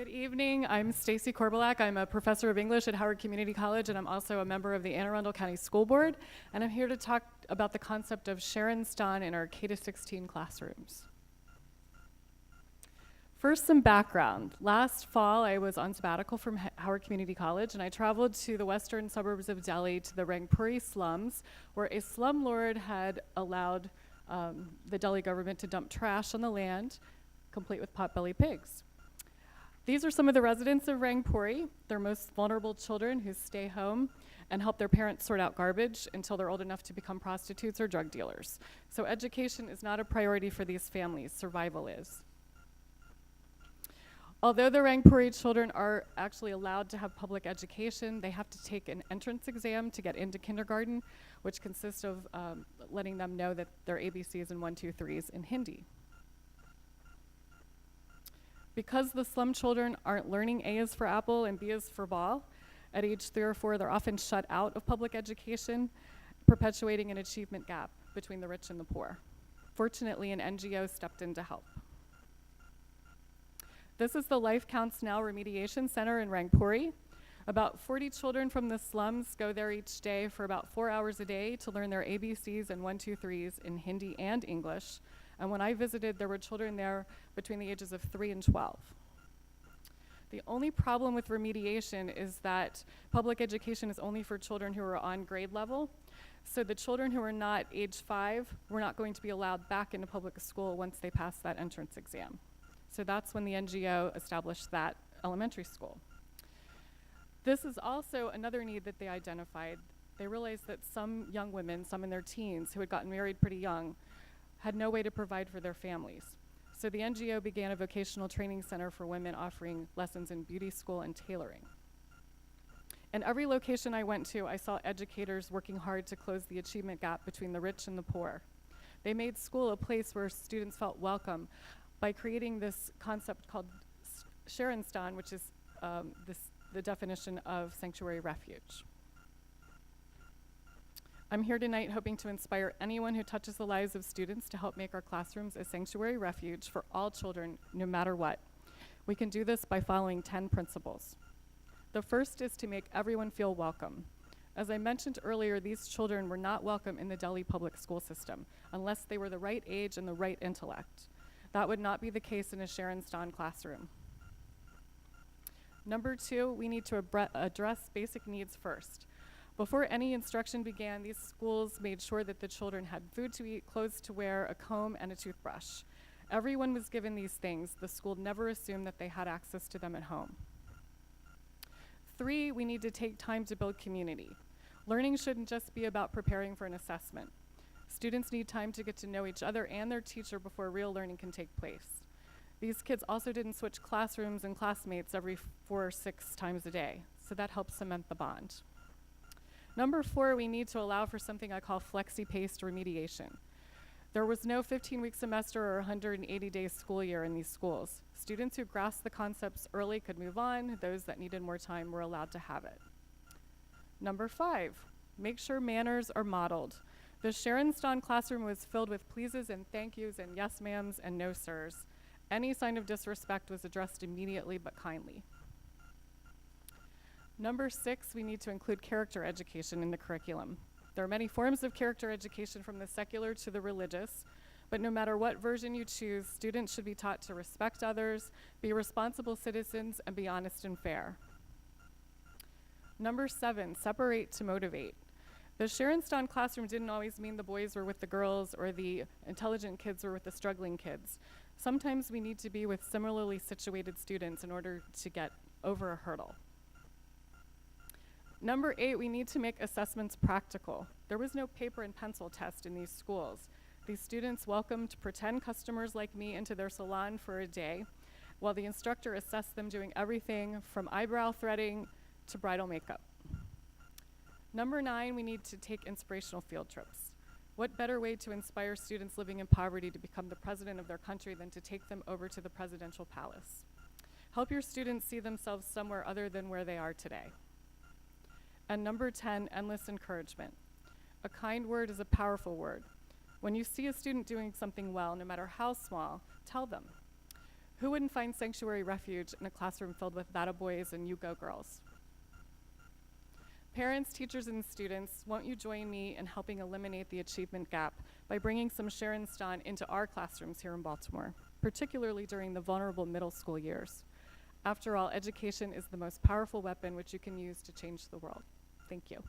Good evening. I'm Stacy Korbela. I'm a professor of English at Howard Community College, and I'm also a member of the Anne Arundel County School Board. And I'm here to talk about the concept of Saranasthana in our K-16 classrooms. First, some background. Last fall, I was on sabbatical from Howard Community College, and I traveled to the western suburbs of Delhi to the Rangpuri slums, where a slumlord had allowed the Delhi government to dump trash on the land, complete with potbelly pigs. These are some of the residents of Rangpuri. They're most vulnerable children who stay home and help their parents sort out garbage until they're old enough to become prostitutes or drug dealers. So education is not a priority for these families, survival is. Although the Rangpuri children are actually allowed to have public education, they have to take an entrance exam to get into kindergarten, which consists of letting them know that their ABCs and 1, 2, 3s in Hindi. Because the slum children aren't learning A is for apple and B is for ball, at age 3 or 4, they're often shut out of public education, perpetuating an achievement gap between the rich and the poor. Fortunately, an NGO stepped in to help. This is the Life Counts Now Remediation Center in Rangpuri. About 40 children from the slums go there each day for about 4 hours a day to learn their ABCs and 1, 2, 3s in Hindi and English. And when I visited, there were children there between the ages of 3 and 12. The only problem with remediation is that public education is only for children who are on grade level. So the children who are not age 5 were not going to be allowed back into public school once they pass that entrance exam. So that's when the NGO established that elementary school. This is also another need that they identified. They realized that some young women, some in their teens, who had gotten married pretty young, had no way to provide for their families. So the NGO began a vocational training center for women offering lessons in beauty school and tailoring. In every location I went to, I saw educators working hard to close the achievement gap between the rich and the poor. They made school a place where students felt welcome by creating this concept called Saranasthana, which is the definition of sanctuary refuge. I'm here tonight hoping to inspire anyone who touches the lives of students to help make our classrooms a sanctuary refuge for all children, no matter what. We can do this by following 10 principles. The first is to make everyone feel welcome. As I mentioned earlier, these children were not welcome in the Delhi public school system unless they were the right age and the right intellect. That would not be the case in a Saranasthana classroom. Number 2, we need to address basic needs first. Before any instruction began, these schools made sure that the children had food to eat, clothes to wear, a comb, and a toothbrush. Everyone was given these things. The school never assumed that they had access to them at home. 3, we need to take time to build community. Learning shouldn't just be about preparing for an assessment. Students need time to get to know each other and their teacher before real learning can take place. These kids also didn't switch classrooms and classmates every 4 or 6 times a day, so that helps cement the bond. Number 4, we need to allow for something I call flexi-paced remediation. There was no 15-week semester or 180-day school year in these schools. Students who grasped the concepts early could move on. Those that needed more time were allowed to have it. Number 5, make sure manners are modeled. The Saranasthana classroom was filled with pleases and thank yous and yes ma'ams and no sirs. Any sign of disrespect was addressed immediately but kindly. Number 6, we need to include character education in the curriculum. There are many forms of character education, from the secular to the religious, but no matter what version you choose, students should be taught to respect others, be responsible citizens, and be honest and fair. Number 7, separate to motivate. The Saranasthana classroom didn't always mean the boys were with the girls or the intelligent kids were with the struggling kids. Sometimes we need to be with similarly situated students in order to get over a hurdle. Number 8, we need to make assessments practical. There was no paper and pencil test in these schools. These students welcomed pretend customers like me into their salon for a day, while the instructor assessed them doing everything from eyebrow threading to bridal makeup. Number 9, we need to take inspirational field trips. What better way to inspire students living in poverty to become the president of their country than to take them over to the presidential palace? Help your students see themselves somewhere other than where they are today. And number 10, endless encouragement. A kind word is a powerful word. When you see a student doing something well, no matter how small, tell them. Who wouldn't find sanctuary refuge in a classroom filled with Bada boys and You Go girls? Parents, teachers, and students, won't you join me in helping eliminate the achievement gap by bringing some Saranasthana into our classrooms here in Baltimore, particularly during the vulnerable middle school years? After all, education is the most powerful weapon which you can use to change the world. Thank you.